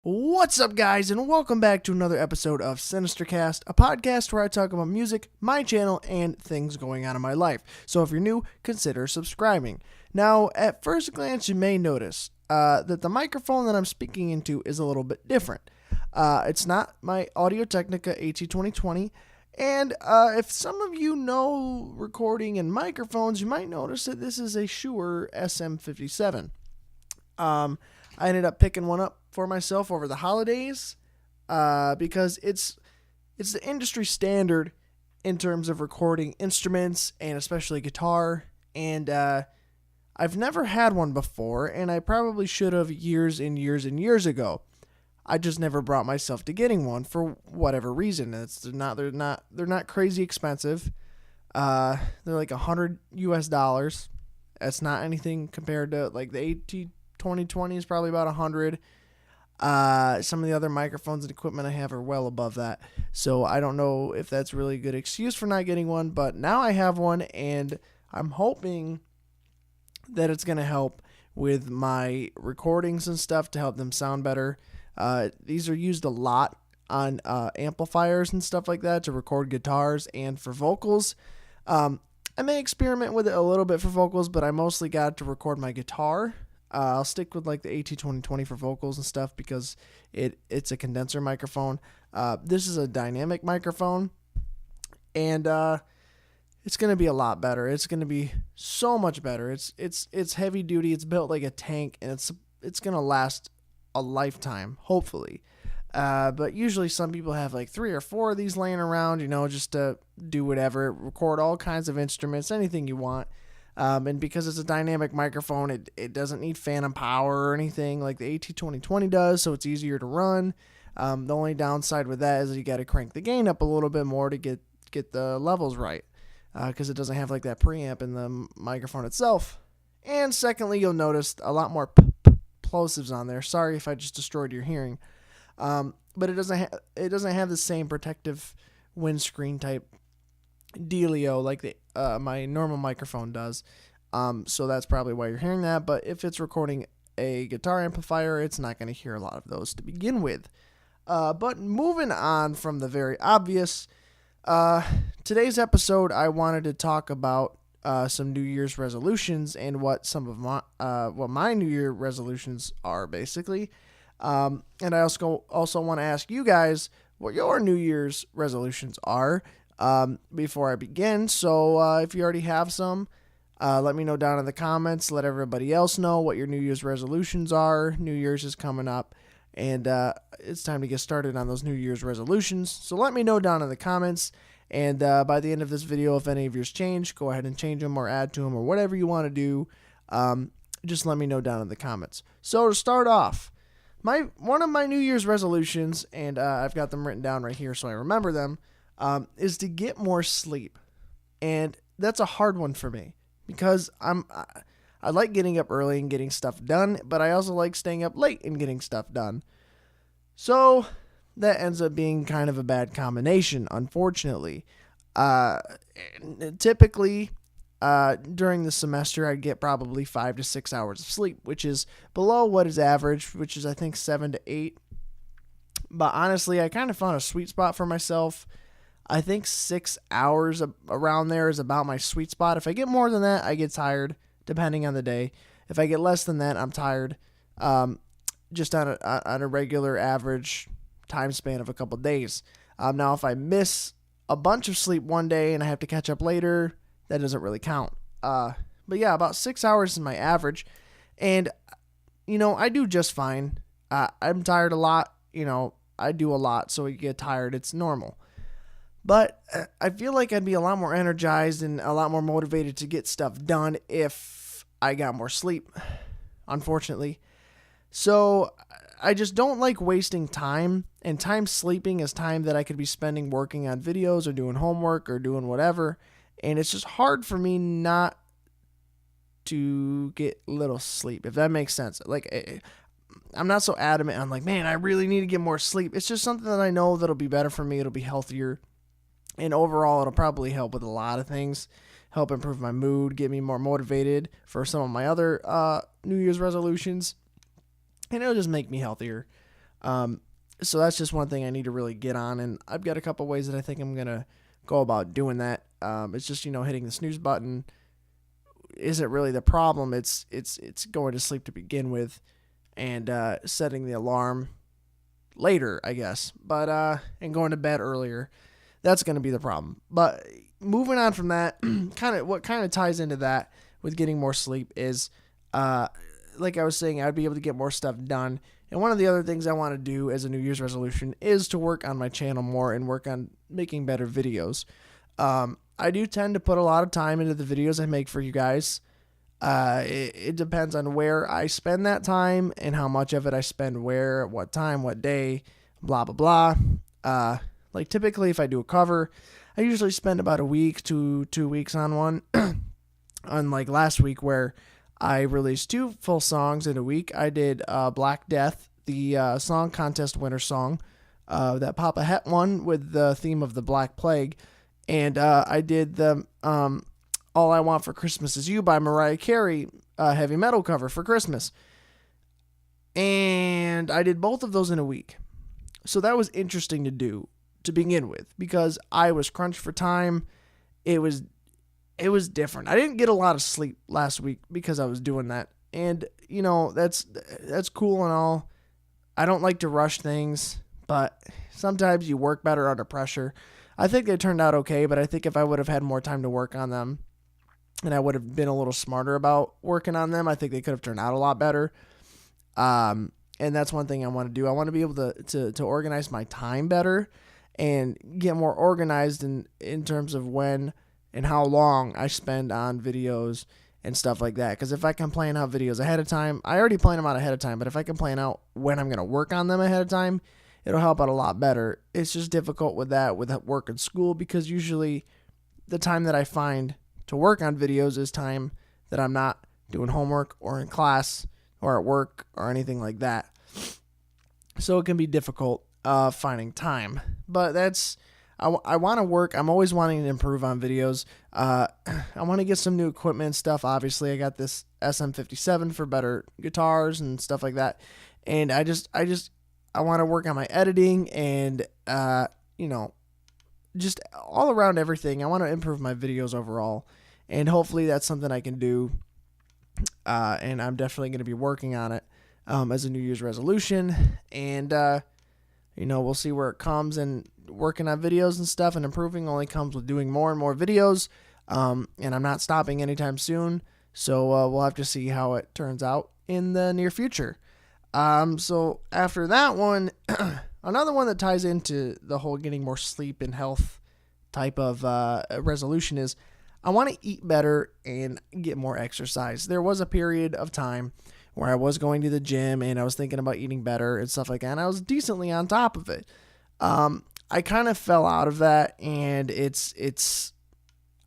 What's up, guys, and welcome back to another episode of Sinister-Cast, a podcast where I talk about music, my channel, and things going on in my life. So if you're new, consider subscribing. Now, at first glance, you may notice that the microphone that I'm speaking into is a little bit different. It's not my Audio-Technica AT2020, and if some of you know recording and microphones, you might notice that this is a Shure SM57. I ended up picking one up for myself over the holidays because it's the industry standard in terms of recording instruments and especially guitar. And I've never had one before, and I probably should have years and years and years ago. I just never brought myself to getting one for whatever reason. They're not crazy expensive. They're like $100. That's not anything compared to like the AT2020 is probably about 100. Some of the other microphones and equipment I have are well above that. So I don't know if that's really a good excuse for not getting one, but now I have one, and I'm hoping that it's going to help with my recordings and stuff to help them sound better. These are used a lot on amplifiers and stuff like that to record guitars and for vocals. I may experiment with it a little bit for vocals, but I mostly got it to record my guitar. I'll stick with like the AT2020 for vocals and stuff because it's a condenser microphone. This is a dynamic microphone, and it's going to be a lot better. It's going to be so much better. It's heavy duty. It's built like a tank, and it's going to last a lifetime, hopefully. But usually some people have like 3 or 4 of these laying around, just to do whatever, record all kinds of instruments, anything you want. And because it's a dynamic microphone, it doesn't need phantom power or anything like the AT2020 does, so it's easier to run. The only downside with that is you got to crank the gain up a little bit more to get the levels right, because it doesn't have like that preamp in the microphone itself. And secondly, you'll notice a lot more plosives on there. Sorry if I just destroyed your hearing, but it doesn't have the same protective windscreen type dealio like my normal microphone does. So that's probably why you're hearing that. But if it's recording a guitar amplifier, it's not going to hear a lot of those to begin with. But moving on from the very obvious, today's episode I wanted to talk about some New Year's resolutions and what some of my New Year resolutions are basically. And I also want to ask you guys what your New Year's resolutions are. Before I begin. So if you already have some, let me know down in the comments. Let everybody else know what your New Year's resolutions are. New Year's is coming up, and it's time to get started on those New Year's resolutions. So let me know down in the comments, and by the end of this video, if any of yours change, go ahead and change them or add to them or whatever you want to do. Just let me know down in the comments. So to start off, one of my New Year's resolutions, and I've got them written down right here so I remember them, is to get more sleep. And that's a hard one for me because I like getting up early and getting stuff done, but I also like staying up late and getting stuff done. So that ends up being kind of a bad combination, unfortunately. Typically, during the semester, I'd get probably 5 to 6 hours of sleep, which is below what is average, which is I think 7 to 8. But honestly, I kind of found a sweet spot for myself. I think 6 hours around there is about my sweet spot. If I get more than that, I get tired, depending on the day. If I get less than that, I'm tired, just on a regular average time span of a couple days. Now, if I miss a bunch of sleep one day and I have to catch up later, that doesn't really count. But yeah, about 6 hours is my average. And, I do just fine. I'm tired a lot. I do a lot, so you get tired. It's normal. But I feel like I'd be a lot more energized and a lot more motivated to get stuff done if I got more sleep, unfortunately. So I just don't like wasting time, and time sleeping is time that I could be spending working on videos or doing homework or doing whatever. And it's just hard for me not to get little sleep, if that makes sense. Like, I'm not so adamant. I'm like, man, I really need to get more sleep. It's just something that I know that'll be better for me. It'll be healthier. And overall, it'll probably help with a lot of things. Help improve my mood, get me more motivated for some of my other New Year's resolutions. And it'll just make me healthier. So that's just one thing I need to really get on, and I've got a couple ways that I think I'm gonna go about doing that. It's just hitting the snooze button isn't really the problem. It's going to sleep to begin with, and setting the alarm later, I guess. But and going to bed earlier, that's going to be the problem. But moving on from that, what kind of ties into that with getting more sleep is, like I was saying, I'd be able to get more stuff done. And one of the other things I want to do as a New Year's resolution is to work on my channel more and work on making better videos. I do tend to put a lot of time into the videos I make for you guys. It depends on where I spend that time and how much of it I spend where, at what time, what day, blah, blah, blah. Like typically if I do a cover, I usually spend about a week to 2 weeks on one. Unlike last week where I released 2 full songs in a week. I did Black Death, the song contest winner song, that Papa Het won with the theme of the Black Plague. And I did the All I Want for Christmas Is You by Mariah Carey heavy metal cover for Christmas. And I did both of those in a week. So that was interesting to do to begin with because I was crunched for time. It was different. I didn't get a lot of sleep last week because I was doing that. And, that's cool and all. I don't like to rush things, but sometimes you work better under pressure. I think they turned out okay, but I think if I would have had more time to work on them and I would have been a little smarter about working on them, I think they could have turned out a lot better. And that's one thing I want to do. I want to be able to organize my time better and get more organized in terms of when and how long I spend on videos and stuff like that. Because if I can plan out videos ahead of time, I already plan them out ahead of time, but if I can plan out when I'm going to work on them ahead of time, it'll help out a lot better. It's just difficult with work and school because usually the time that I find to work on videos is time that I'm not doing homework or in class or at work or anything like that. So it can be difficult finding time. But I want to work. I'm always wanting to improve on videos. I want to get some new equipment and stuff. Obviously, I got this SM57 for better guitars and stuff like that. And I want to work on my editing and, just all around everything. I want to improve my videos overall. And hopefully that's something I can do. And I'm definitely going to be working on it as a New Year's resolution. And, we'll see where it comes. And working on videos and stuff and improving only comes with doing more and more videos. And I'm not stopping anytime soon. So we'll have to see how it turns out in the near future. So after that one, another one that ties into the whole getting more sleep and health type of resolution is I want to eat better and get more exercise. There was a period of time where I was going to the gym and I was thinking about eating better and stuff like that, and I was decently on top of it. I kind of fell out of that, and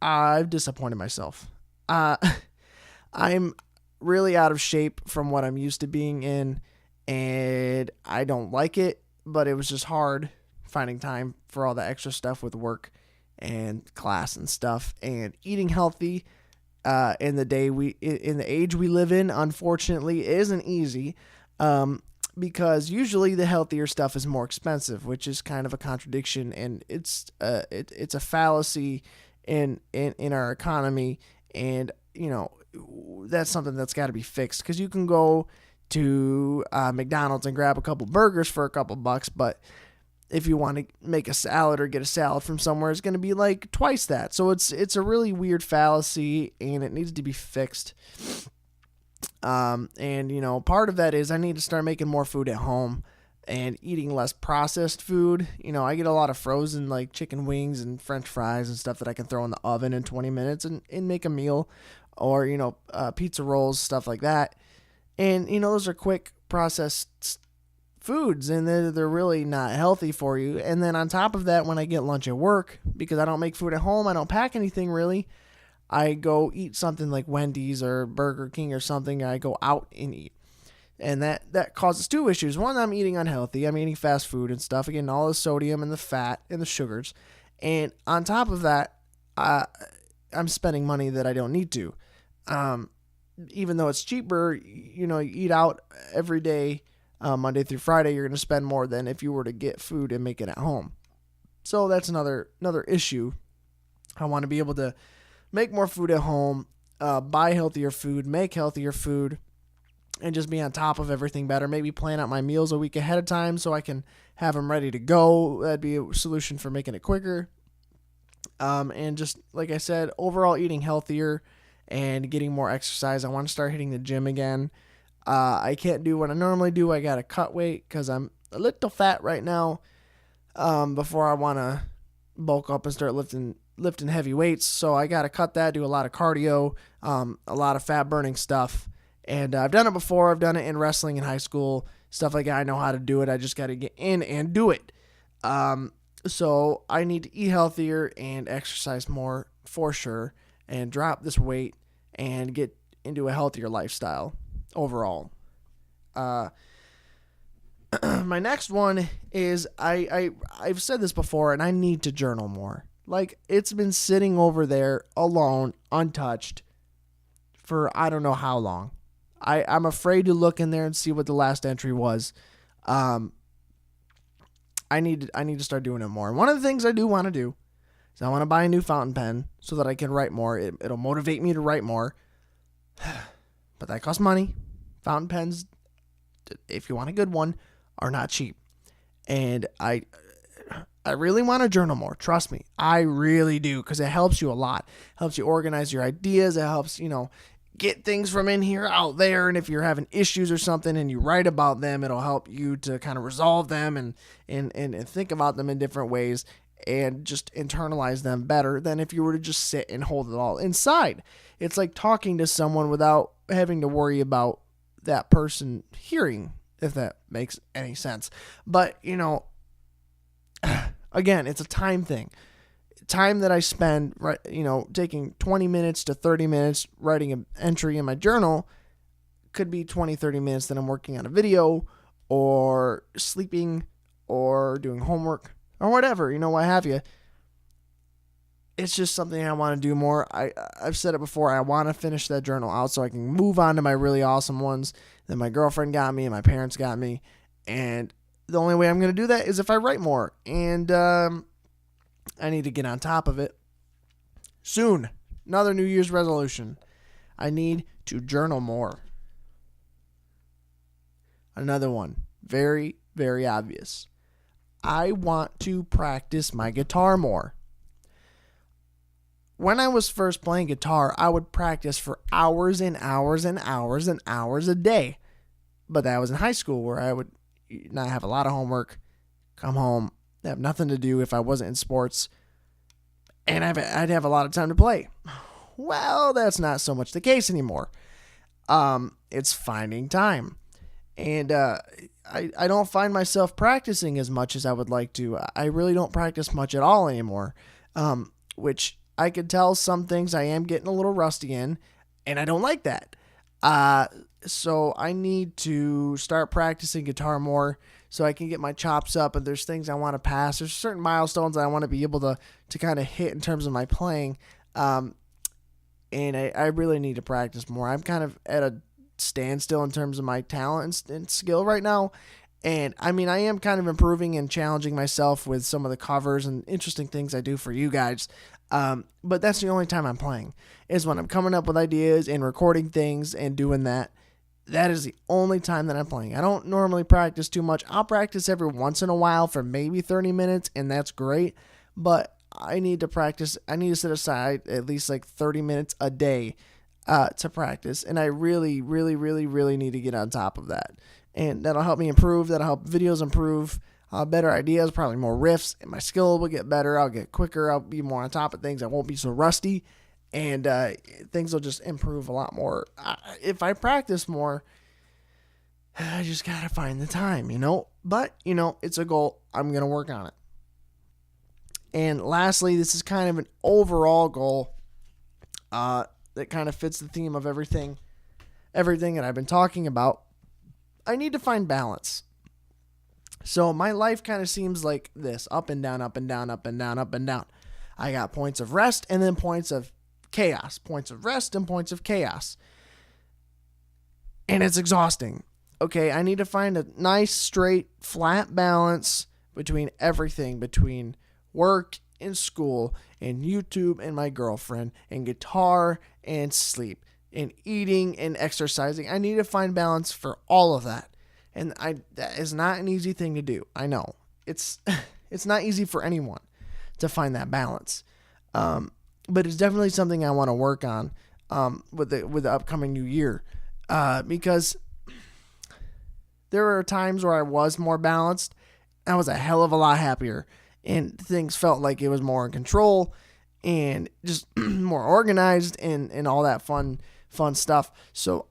I've disappointed myself. I'm really out of shape from what I'm used to being in, and I don't like it, but it was just hard finding time for all the extra stuff with work and class and stuff, and eating healthy in the age we live in, unfortunately, isn't easy. Because usually the healthier stuff is more expensive, which is kind of a contradiction, and it's a fallacy in our economy, and that's something that's got to be fixed. Because you can go to McDonald's and grab a couple burgers for a couple bucks, but if you want to make a salad or get a salad from somewhere, it's going to be like twice that. So it's a really weird fallacy, and it needs to be fixed. And part of that is I need to start making more food at home and eating less processed food. I get a lot of frozen like chicken wings and French fries and stuff that I can throw in the oven in 20 minutes and make a meal, or, pizza rolls, stuff like that. And, those are quick processed foods, and they're really not healthy for you. And then on top of that, when I get lunch at work, because I don't make food at home, I don't pack anything really, I go eat something like Wendy's or Burger King or something. I go out and eat. And that causes 2 issues. One, I'm eating unhealthy. I'm eating fast food and stuff. Again, all the sodium and the fat and the sugars. And on top of that, I'm spending money that I don't need to. Even though it's cheaper, you eat out every day Monday through Friday, you're going to spend more than if you were to get food and make it at home. So that's another issue. I want to be able to make more food at home, buy healthier food, make healthier food, and just be on top of everything better. Maybe plan out my meals a week ahead of time so I can have them ready to go. That'd be a solution for making it quicker. And just, like I said, overall eating healthier and getting more exercise. I want to start hitting the gym again. I can't do what I normally do. I got to cut weight because I'm a little fat right now before I want to bulk up and start lifting heavy weights. So I got to cut that, do a lot of cardio, a lot of fat burning stuff. And I've done it before. I've done it in wrestling in high school, stuff like that. I know how to do it. I just got to get in and do it. So I need to eat healthier and exercise more for sure and drop this weight and get into a healthier lifestyle overall. My next one is I've said this before, and I need to journal more. Like, it's been sitting over there alone, untouched for I don't know how long. I'm afraid to look in there and see what the last entry was. I need to start doing it more. And one of the things I do want to do is I want to buy a new fountain pen so that I can write more. It'll motivate me to write more. But that costs money. Fountain pens, if you want a good one, are not cheap. And I really want to journal more. Trust me. I really do, because it helps you a lot. It helps you organize your ideas. It helps, get things from in here out there. And if you're having issues or something and you write about them, it'll help you to kind of resolve them and think about them in different ways and just internalize them better than if you were to just sit and hold it all inside. It's like talking to someone without having to worry about that person hearing, if that makes any sense. But, again, it's a time thing. Time that I spend, taking 20 minutes to 30 minutes writing an entry in my journal could be 20, 30 minutes that I'm working on a video or sleeping or doing homework or whatever, what have you. It's just something I want to do more. I've said it before. I want to finish that journal out so I can move on to my really awesome ones that my girlfriend got me and my parents got me. And the only way I'm going to do that is if I write more. And I need to get on top of it soon. Another New Year's resolution. I need to journal more. Another one. Very, very obvious. I want to practice my guitar more. When I was first playing guitar, I would practice for hours and hours and hours and hours a day. But that was in high school, where I would not have a lot of homework, come home, have nothing to do if I wasn't in sports, and I'd have a lot of time to play. Well, that's not so much the case anymore. It's finding time. And I don't find myself practicing as much as I would like to. I really don't practice much at all anymore, which I could tell some things I am getting a little rusty in, and I don't like that. So I need to start practicing guitar more so I can get my chops up, and there's things I want to pass. There's certain milestones that I want to be able to kind of hit in terms of my playing, and I really need to practice more. I'm kind of at a standstill in terms of my talent and skill right now, and I mean, I am kind of improving and challenging myself with some of the covers and interesting things I do for you guys. But that's the only time I'm playing, is when I'm coming up with ideas and recording things and doing that. That is the only time that I'm playing. I don't normally practice too much. I'll practice every once in a while for maybe 30 minutes, and that's great. But I need to practice. I need to set aside at least like 30 minutes a day to practice. And I really, really, really, really need to get on top of that. And that'll help me improve. That'll help videos improve. Better ideas, probably more riffs, and my skill will get better. I'll get quicker. I'll be more on top of things. I won't be so rusty, and things will just improve a lot more. If I practice more, I just got to find the time, But, it's a goal. I'm going to work on it. And lastly, this is kind of an overall goal that kind of fits the theme of everything that I've been talking about. I need to find balance. So my life kind of seems like this, up and down, up and down, up and down, up and down. I got points of rest and then points of chaos, points of rest and points of chaos. And it's exhausting. Okay, I need to find a nice, straight, flat balance between everything, between work and school and YouTube and my girlfriend and guitar and sleep and eating and exercising. I need to find balance for all of that. And that is not an easy thing to do. I know. It's it's not easy for anyone to find that balance. But it's definitely something I want to work on with the upcoming new year. Because there were times where I was more balanced. I was a hell of a lot happier. And things felt like it was more in control and just more organized and all that fun stuff. So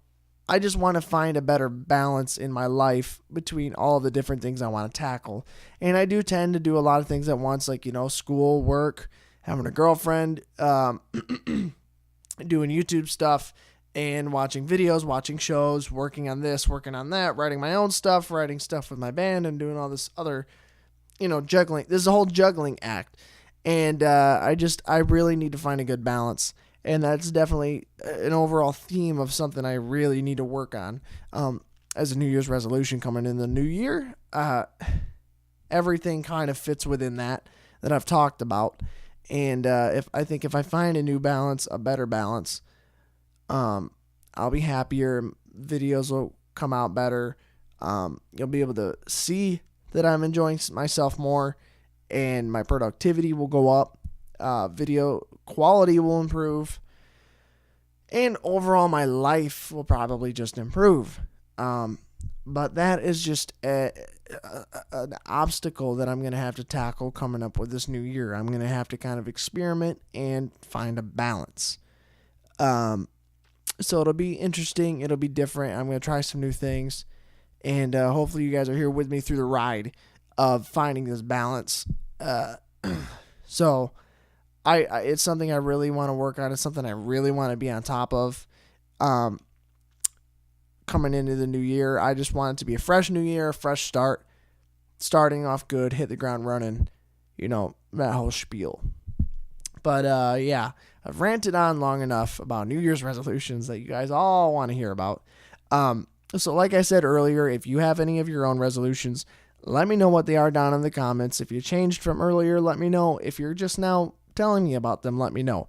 I just want to find a better balance in my life between all the different things I want to tackle. And I do tend to do a lot of things at once, like, school, work, having a girlfriend, doing YouTube stuff, and watching videos, watching shows, working on this, working on that, writing my own stuff, writing stuff with my band, and doing all this other, juggling. This is a whole juggling act. And I really need to find a good balance. And that's definitely an overall theme of something I really need to work on as a New Year's resolution coming in the new year. Everything kind of fits within that I've talked about. And if I find a new balance, a better balance, I'll be happier. Videos will come out better. You'll be able to see that I'm enjoying myself more, and my productivity will go up. Video quality will improve, and overall my life will probably just improve. But that is just an obstacle that I'm going to have to tackle coming up with this new year. I'm going to have to kind of experiment and find a balance. So it'll be interesting. It'll be different. I'm going to try some new things. And hopefully you guys are here with me through the ride of finding this balance. So it's something I really want to work on. It's something I really want to be on top of coming into the new year. I just want it to be a fresh new year, a fresh start, starting off good, hit the ground running, that whole spiel. But yeah, I've ranted on long enough about New Year's resolutions that you guys all want to hear about. So like I said earlier, if you have any of your own resolutions, let me know what they are down in the comments. If you changed from earlier, let me know. If you're just now telling me about them, let me know.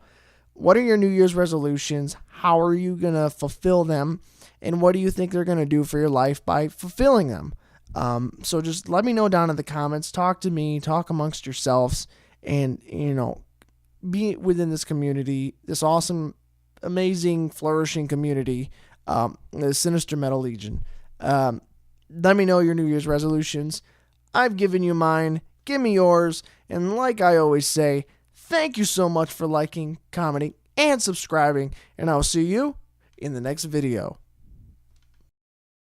What are your New Year's resolutions? How are you going to fulfill them? And what do you think they're going to do for your life by fulfilling them? So just let me know down in the comments. Talk to me. Talk amongst yourselves. And, be within this community, this awesome, amazing, flourishing community, the Sinister Metal Legion. Let me know your New Year's resolutions. I've given you mine. Give me yours. And like I always say, thank you so much for liking, commenting, and subscribing. And I'll see you in the next video.